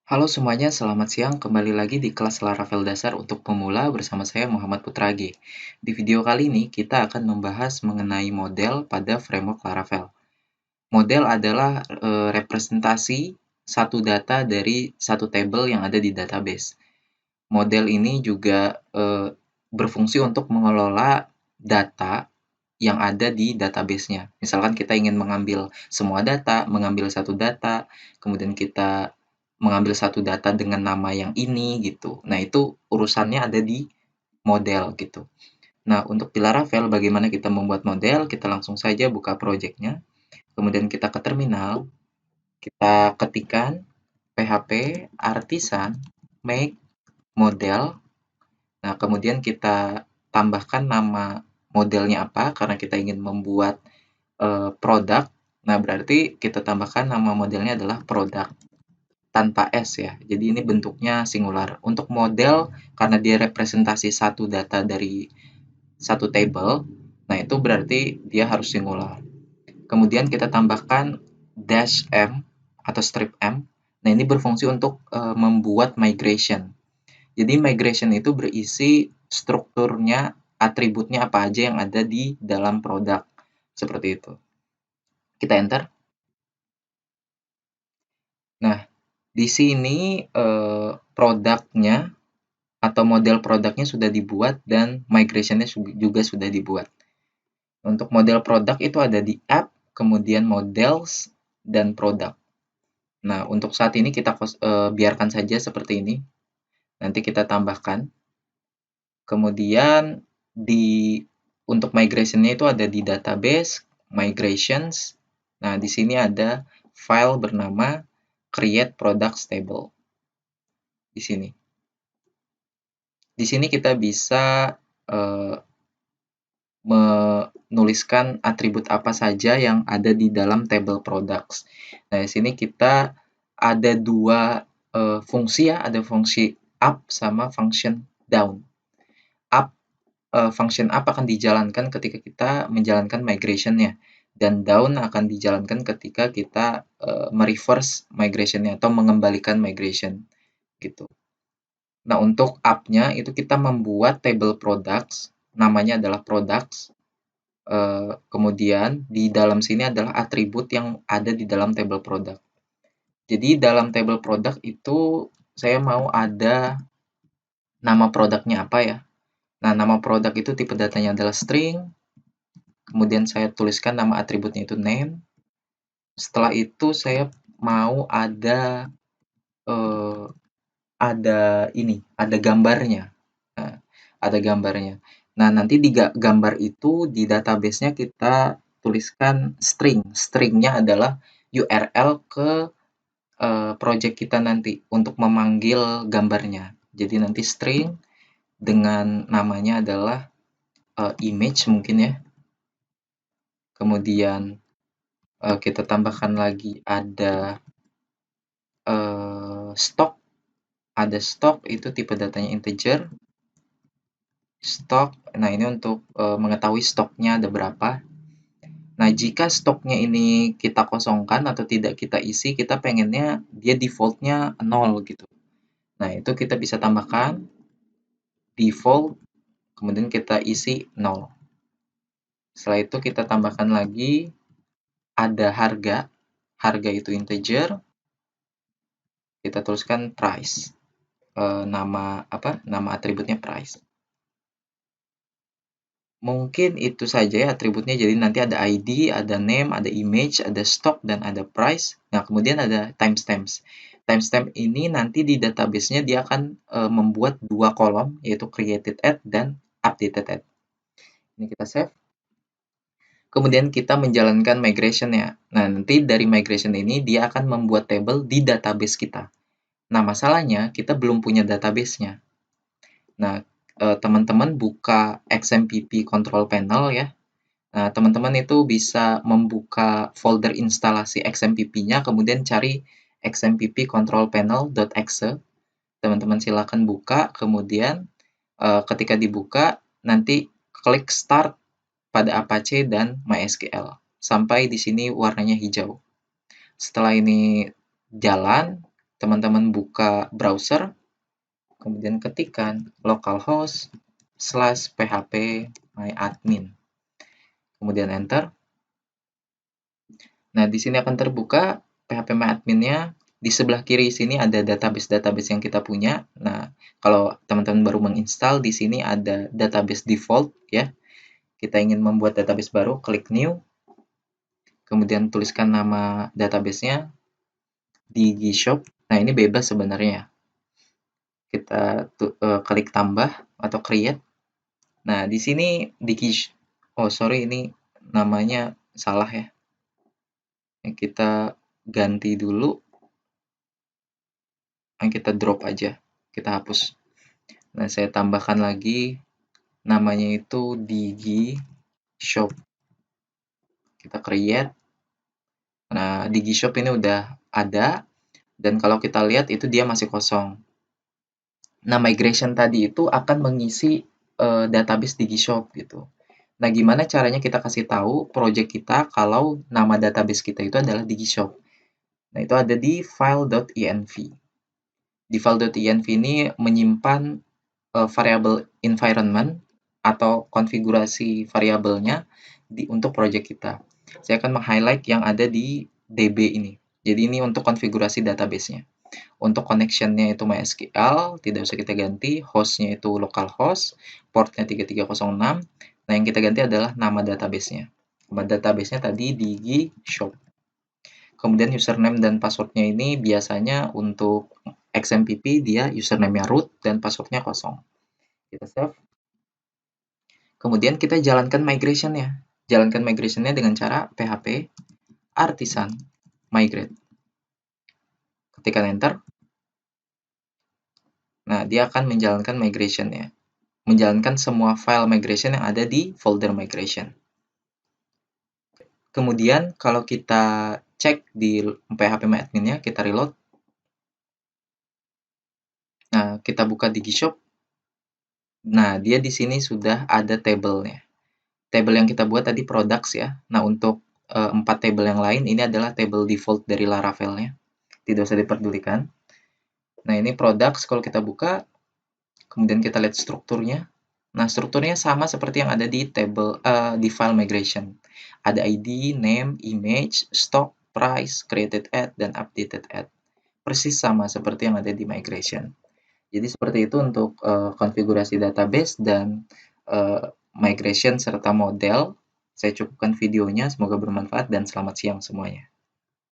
Halo semuanya, selamat siang. Kembali lagi di kelas Laravel Dasar untuk pemula bersama saya Muhammad Putragi. Di video kali ini kita akan membahas mengenai model pada framework Laravel. Model adalah representasi satu data dari satu tabel yang ada di database. Model ini juga berfungsi untuk mengelola data yang ada di database-nya. Misalkan kita ingin mengambil semua data, mengambil satu data, kemudian kita mengambil satu data dengan nama yang ini gitu. Nah, itu urusannya ada di model gitu. Nah, untuk di Laravel bagaimana kita membuat model? Kita langsung saja buka project-nya. Kemudian kita ke terminal, kita ketikkan php artisan make model. Nah, kemudian kita tambahkan nama modelnya apa karena kita ingin membuat produk. Nah, berarti kita tambahkan nama modelnya adalah produk tanpa S ya. Jadi ini bentuknya singular. Untuk model, karena dia representasi satu data dari satu table, nah itu berarti dia harus singular. Kemudian kita tambahkan dash M atau strip M. Nah, ini berfungsi untuk membuat migration. Jadi migration itu berisi strukturnya, atributnya apa aja yang ada di dalam produk. Seperti itu. Kita enter. Nah, di sini produknya atau model produknya sudah dibuat dan migration-nya juga sudah dibuat. Untuk model produk itu ada di app, kemudian models, dan produk. Nah, untuk saat ini kita biarkan saja seperti ini. Nanti kita tambahkan. Kemudian untuk migration-nya itu ada di database, migrations. Nah, di sini ada file bernama create products table. Di sini. Di sini kita bisa menuliskan atribut apa saja yang ada di dalam table products. Nah, di sini kita ada dua fungsi ya, ada fungsi up sama function down. Up, function up akan dijalankan ketika kita menjalankan migration-nya, dan down akan dijalankan ketika kita mereverse migration-nya atau mengembalikan migration gitu. Nah, untuk up-nya itu kita membuat table products, namanya adalah products. Kemudian di dalam sini adalah atribut yang ada di dalam table product. Jadi dalam table product itu saya mau ada nama produknya apa ya. Nah, nama produk itu tipe datanya adalah string. Kemudian saya tuliskan nama atributnya itu name. Setelah itu saya mau eh, ada gambarnya. Nah, ada gambarnya. Nah, nanti di gambar itu di database-nya kita tuliskan string. String-nya adalah URL ke project kita nanti untuk memanggil gambarnya. Jadi nanti string dengan namanya adalah image mungkin ya. Kemudian kita tambahkan lagi ada stock. Ada stock itu tipe datanya integer. Stok, nah ini untuk mengetahui stoknya ada berapa. Nah, jika stoknya ini kita kosongkan atau tidak kita isi, kita pengennya dia default-nya 0 gitu. Nah, itu kita bisa tambahkan default, kemudian kita isi 0. Setelah itu kita tambahkan lagi ada harga. Harga itu integer. Kita tuliskan price. Nama atributnya price. Mungkin itu saja ya atributnya, jadi nanti ada ID, ada name, ada image, ada stock, dan ada price. Nah, kemudian ada timestamps. Timestamp ini nanti di database-nya dia akan membuat dua kolom, yaitu created at dan updated at. Ini kita save. Kemudian kita menjalankan migration-nya. Nah, nanti dari migration ini dia akan membuat table di database kita. Nah, masalahnya kita belum punya database-nya. Nah, teman-teman buka XMPP control panel ya. Nah, teman-teman itu bisa membuka folder instalasi XMPP-nya, kemudian cari xmpp control panel.exe. Teman-teman silakan buka, kemudian ketika dibuka, nanti klik start pada Apache dan MySQL. Sampai di sini warnanya hijau. Setelah ini jalan, teman-teman buka browser, kemudian ketikkan localhost / php myadmin, kemudian enter. Nah, di sini akan terbuka PHP myadmin-nya. Di sebelah kiri sini ada database-database yang kita punya. Nah, kalau teman-teman baru menginstal, di sini ada database default ya. Kita ingin membuat database baru, klik new, kemudian tuliskan nama database-nya, DigiShop. Nah, ini bebas sebenarnya. Kita klik tambah atau create. Nah, di sini oh sorry, ini namanya salah ya. Kita ganti dulu, kita drop aja, kita hapus. Nah, saya tambahkan lagi, namanya itu DigiShop. Kita create. Nah, DigiShop ini udah ada, dan kalau kita lihat itu dia masih kosong. Nah, migration tadi itu akan mengisi database DigiShop gitu. Nah, gimana caranya kita kasih tahu project kita kalau nama database kita itu adalah DigiShop? Nah, itu ada di file.env. Di file.env ini menyimpan variabel environment atau konfigurasi variabelnya untuk project kita. Saya akan meng-highlight yang ada di DB ini. Jadi ini untuk konfigurasi database-nya. Untuk connection-nya itu MySQL, tidak usah kita ganti. Host-nya itu localhost, port-nya 3306. Nah, yang kita ganti adalah nama database-nya. Nama database-nya tadi DigiShop. Kemudian username dan password-nya ini biasanya untuk XMPP dia username-nya root dan password-nya kosong. Kita save. Kemudian kita jalankan migration-nya. Jalankan migration-nya dengan cara php artisan migrate. Ketikkan enter. Nah, dia akan menjalankan migration-nya. Menjalankan semua file migration yang ada di folder migration. Kemudian, kalau kita cek di PHP myadmin-nya, kita reload. Nah, kita buka DigiShop. Nah, dia di sini sudah ada tabelnya. Tabel yang kita buat tadi products ya. Nah, untuk 4 tabel yang lain, ini adalah tabel default dari Laravel-nya. Tidak usah diperdulikan. Nah, ini products kalau kita buka, kemudian kita lihat strukturnya. Nah, strukturnya sama seperti yang ada di di file migration. Ada ID, name, image, stock, price, created at, dan updated at. Persis sama seperti yang ada di migration. Jadi seperti itu untuk konfigurasi database dan migration serta model. Saya cukupkan videonya, semoga bermanfaat dan selamat siang semuanya.